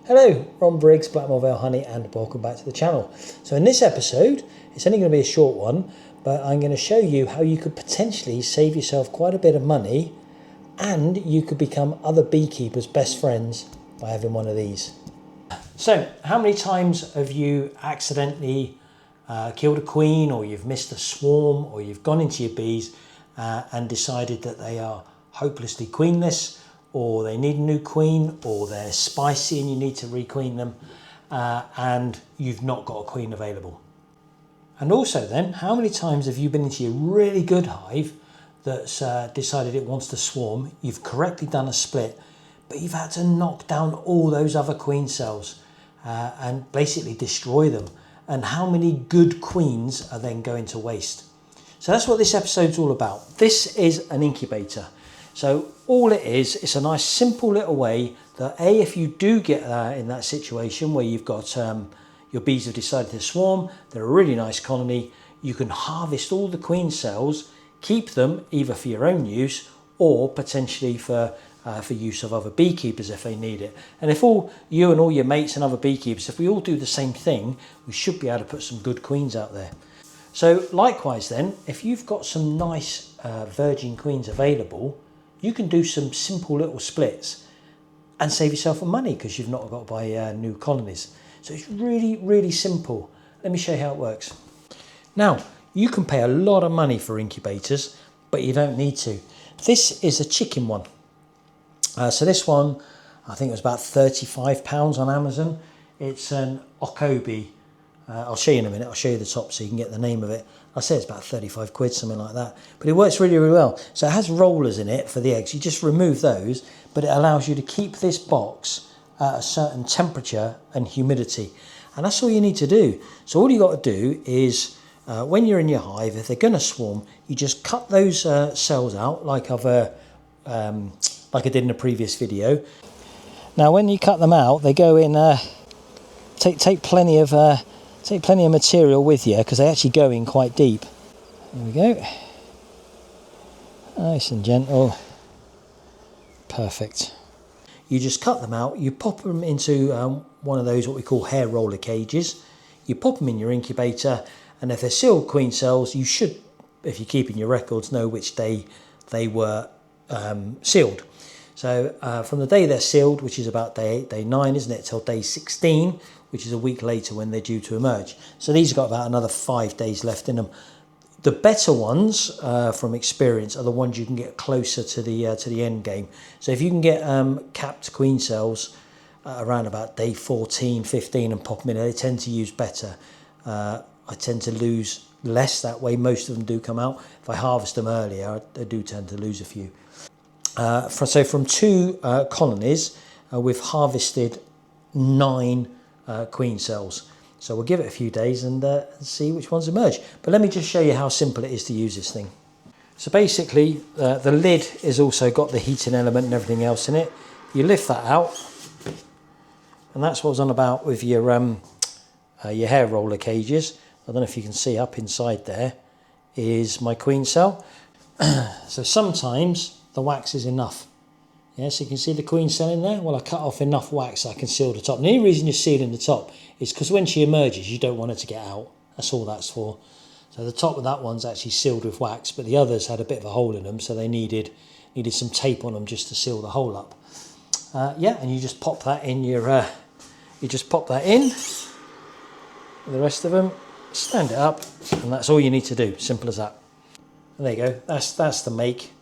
Hello, Ron Briggs, Blackmore, Vale Honey, and welcome back to the channel. So in this episode, it's only going to be a short one, but I'm going to show you how you could potentially save yourself quite a bit of money and you could become other beekeepers' best friends by having one of these. So how many times have you accidentally killed a queen, or you've missed a swarm, or you've gone into your bees and decided that they are hopelessly queenless, or they need a new queen, or they're spicy and you need to requeen them, and you've not got a queen available? And also then, how many times have you been into your really good hive that's decided it wants to swarm, you've correctly done a split, but you've had to knock down all those other queen cells and basically destroy them? And how many good queens are then going to waste? So that's what this episode's all about. This is an incubator. So all it is, it's a nice simple little way that if you do get in that situation where you've got your bees have decided to swarm, they're a really nice colony, you can harvest all the queen cells, keep them either for your own use or potentially for use of other beekeepers if they need it. And if all you and all your mates and other beekeepers, if we all do the same thing, we should be able to put some good queens out there. So likewise then, if you've got some nice virgin queens available, you can do some simple little splits and save yourself some money because you've not got to buy new colonies. So it's really, really simple. Let me show you how it works. Now, you can pay a lot of money for incubators, but you don't need to. This is a chicken one. So this one, I think it was about £35 on Amazon. It's an Okobi. I'll show you in a minute. I'll show you the top so you can get the name of it. I say it's about 35 quid, something like that. But it works really, really well. So it has rollers in it for the eggs. You just remove those, but it allows you to keep this box at a certain temperature and humidity. And that's all you need to do. So all you got to do is, when you're in your hive, if they're going to swarm, you just cut those cells out like I did in a previous video. Now, when you cut them out, they go in. Take plenty of material with you because they actually go in quite deep. There we go. Nice and gentle. Perfect. You just cut them out. You pop them into one of those what we call hair roller cages. You pop them in your incubator, and if they're sealed queen cells, you should, if you're keeping your records, know which day they were sealed. So from the day they're sealed, which is about day 9, isn't it, till day 16, which is a week later when they're due to emerge. So these have got about another 5 days left in them. The better ones, from experience, are the ones you can get closer to the end game. So if you can get capped queen cells around about day 14, 15 and pop them in, they tend to use better. I tend to lose less that way. Most of them do come out. If I harvest them earlier, I do tend to lose a few. So from 2 colonies, we've harvested 9 queen cells. So we'll give it a few days and see which ones emerge. But let me just show you how simple it is to use this thing. So basically, the lid has also got the heating element and everything else in it. You lift that out, and that's what I was on about with your hair roller cages. I don't know if you can see up inside there is my queen cell. So sometimes the wax is enough. Yeah, so you can see the queen cell in there. Well, I cut off enough wax so I can seal the top. And the only reason you're sealing the top is because when she emerges, you don't want her to get out. That's all that's for. So the top of that one's actually sealed with wax, but the others had a bit of a hole in them, so they needed some tape on them just to seal the hole up. Yeah, and you just pop that in your. You just pop that in. The rest of them, stand it up, and that's all you need to do. Simple as that. And there you go. That's the make.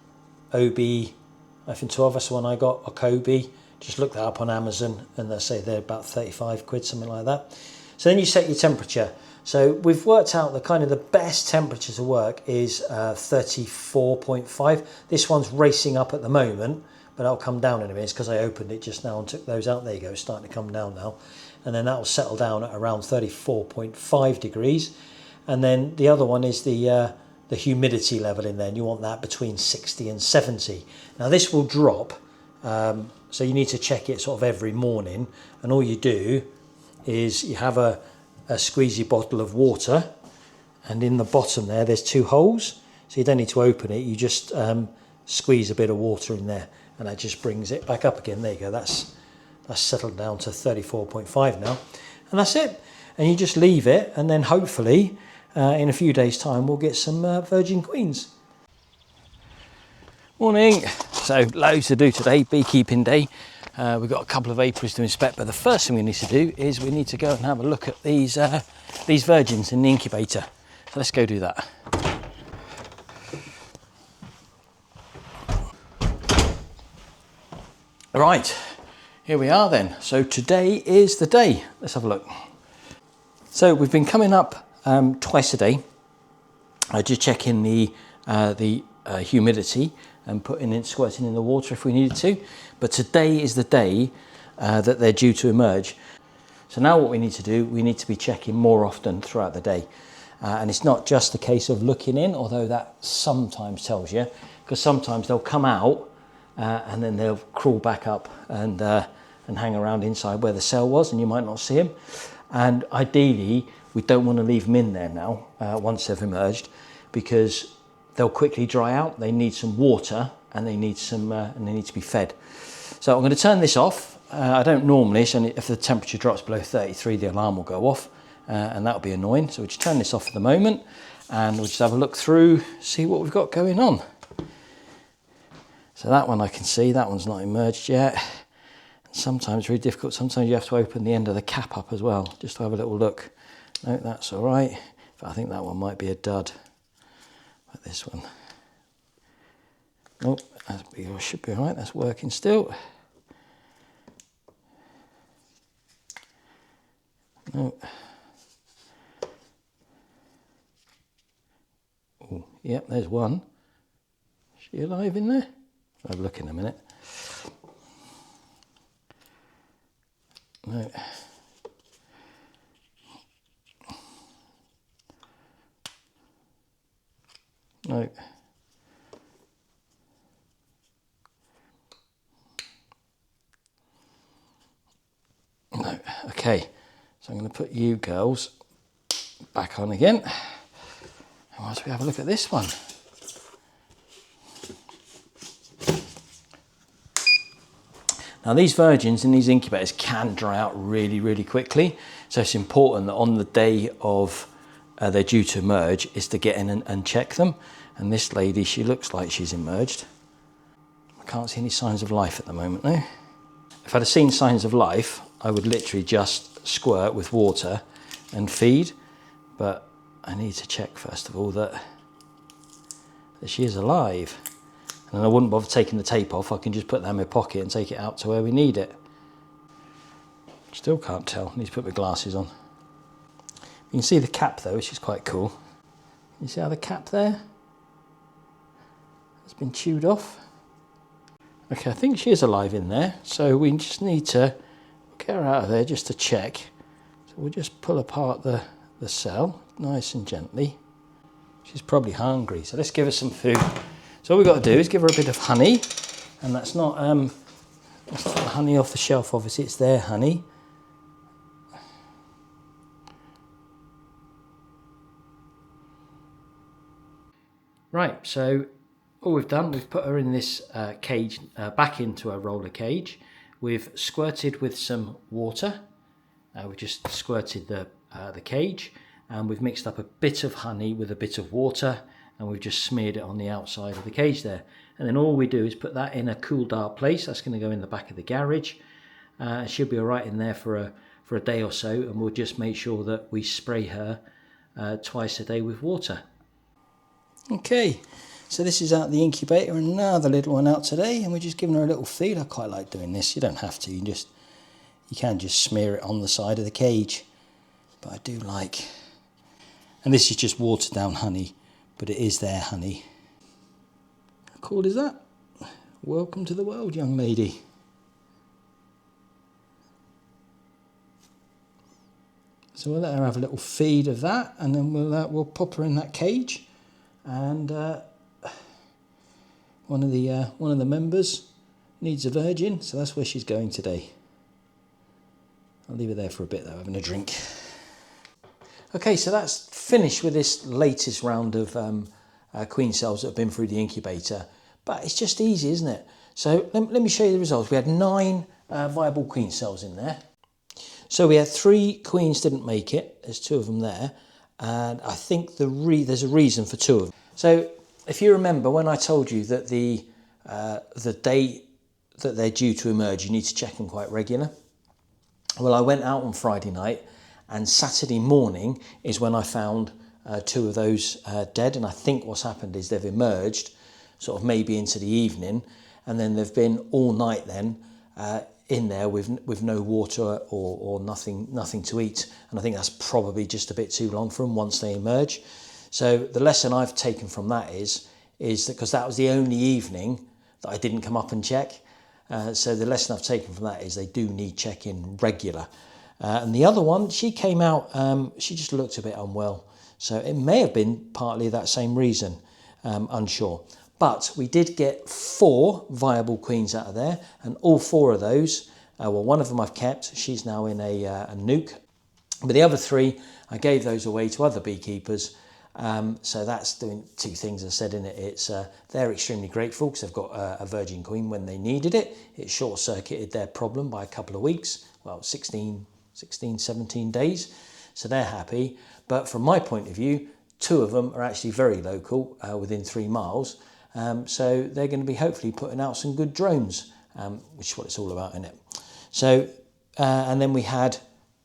OB-12, that's the one I got, Okobi. Just look that up on Amazon, and they say they're about 35 quid, something like that. So then you set your temperature. So we've worked out the best temperature to work is 34.5. This one's racing up at the moment, but that'll come down in a minute. It's because I opened it just now and took those out. There you go, it's starting to come down now. And then that'll settle down at around 34.5 degrees. And then the other one is the humidity level in there, and you want that between 60 and 70. Now this will drop, so you need to check it sort of every morning, and all you do is you have a squeezy bottle of water, and in the bottom there's 2 holes, so you don't need to open it. You just squeeze a bit of water in there, and that just brings it back up again. There you go, that's That's settled down to 34.5 now. And that's it. And you just leave it, and then hopefully in a few days' time we'll get some virgin queens. Morning. So loads to do today, beekeeping day. We've got a couple of apiaries to inspect, but the first thing we need to do is we need to go and have a look at these virgins in the incubator. So let's go do that. Right, here we are then. So today is the day. Let's have a look. So we've been coming up twice a day, just checking the humidity and squirting in the water if we needed to. But today is the day that they're due to emerge. So now what we need to do, we need to be checking more often throughout the day. And it's not just a case of looking in, although that sometimes tells you, because sometimes they'll come out and then they'll crawl back up and hang around inside where the cell was, and you might not see them. And ideally, we don't want to leave them in there now once they've emerged, because they'll quickly dry out. They need some water, and they need to be fed. So I'm going to turn this off. I don't normally, it's only if the temperature drops below 33, the alarm will go off, and that'll be annoying. So we'll just turn this off for the moment, and we'll just have a look through, see what we've got going on. So that one I can see, that one's not emerged yet. Sometimes it's really difficult. Sometimes you have to open the end of the cap up as well, just to have a little look. No, that's all right. But I think that one might be a dud. But this one, nope, that should be all right. That's working still. Nope. Oh, yep, there's one. Is she alive in there? I'll have a look in a minute. No. No. No. Okay. So I'm going to put you girls back on again. And once we have a look at this one. Now these virgins in these incubators can dry out really, really quickly. So it's important that on the day of they're due to emerge is to get in and check them. And this lady, she looks like she's emerged. I can't see any signs of life at the moment though. If I'd have seen signs of life, I would literally just squirt with water and feed. But I need to check first of all that she is alive. And I wouldn't bother taking the tape off. I can just put that in my pocket and take it out to where we need it. Still can't tell. I need to put my glasses on. You can see the cap though, which is quite cool. You see how the cap there has been chewed off? Okay, I think she is alive in there. So we just need to get her out of there just to check. So we'll just pull apart the cell nice and gently. She's probably hungry, so let's give her some food. So all we've got to do is give her a bit of honey, and that's not honey off the shelf, obviously, it's their honey. Right, so all we've done, we've put her in this cage, back into a roller cage. We've squirted with some water. We've just squirted the cage, and we've mixed up a bit of honey with a bit of water, and we've just smeared it on the outside of the cage there. And then all we do is put that in a cool, dark place. That's going to go in the back of the garage. It should be all right in there for a day or so, and we'll just make sure that we spray her twice a day with water. Okay, so this is out the incubator, another little one out today, and we're just giving her a little feed. I quite like doing this. You don't have to, you can just smear it on the side of the cage. But I do like, and this is just watered down honey, but it is their honey. How cool is that? Welcome to the world, young lady. So we'll let her have a little feed of that, and then we'll pop her in that cage. And one of the members needs a virgin, so that's where she's going today. I'll leave her there for a bit though, having a drink. Okay, so that's finished with this latest round of queen cells that have been through the incubator. But it's just easy, isn't it? So let me show you the results. We had 9 viable queen cells in there. So we had 3 queens didn't make it. There's 2 of them there. And I think there's a reason for 2 of them. So if you remember when I told you that the day that they're due to emerge, you need to check them quite regular. Well, I went out on Friday night, and Saturday morning is when I found 2 of those dead. And I think what's happened is they've emerged sort of maybe into the evening, and then they've been all night then in there with no water or nothing to eat. And I think that's probably just a bit too long for them once they emerge. So the lesson I've taken from that is that, because that was the only evening that I didn't come up and check. So the lesson I've taken from that is they do need checking regular. And the other one, she came out, she just looked a bit unwell. So it may have been partly that same reason, unsure. But we did get 4 viable queens out of there, and all 4 of those, well, one of them I've kept. She's now in a nuke. But the other 3, I gave those away to other beekeepers. So that's doing 2 things I said in it. It's they're extremely grateful because they've got a virgin queen when they needed it. It short-circuited their problem by a couple of weeks, well, 16, 17 days. So they're happy. But from my point of view, 2 of them are actually very local, within 3 miles. So they're going to be hopefully putting out some good drones, which is what it's all about, isn't it? So, and then we had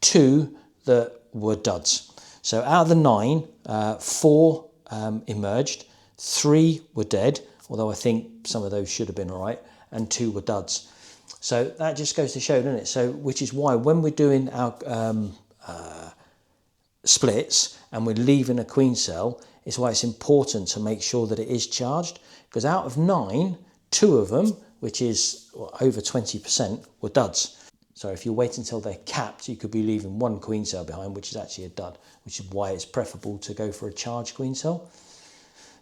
2 that were duds. So out of the 9, 4 emerged, 3 were dead, although I think some of those should have been all right, and 2 were duds. So that just goes to show, doesn't it? So, which is why when we're doing our splits and we're leaving a queen cell, it's why it's important to make sure that it is charged, because out of 9, 2 of them, which is over 20%, were duds. So if you wait until they're capped, you could be leaving 1 queen cell behind, which is actually a dud, which is why it's preferable to go for a charged queen cell.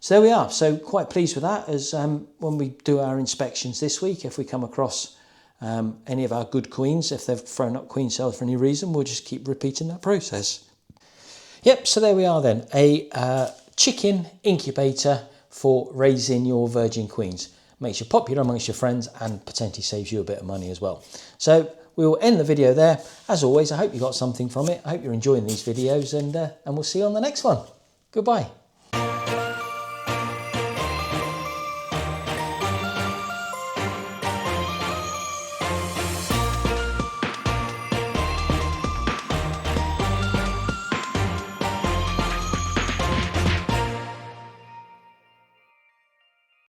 So there we are. So quite pleased with that, as when we do our inspections this week, if we come across any of our good queens, if they've thrown up queen cells for any reason, we'll just keep repeating that process. Yep, so there we are then, a chicken incubator for raising your virgin queens. Makes you popular amongst your friends and potentially saves you a bit of money as well. So we will end the video there. As always, I hope you got something from it. I hope you're enjoying these videos, and we'll see you on the next one. Goodbye.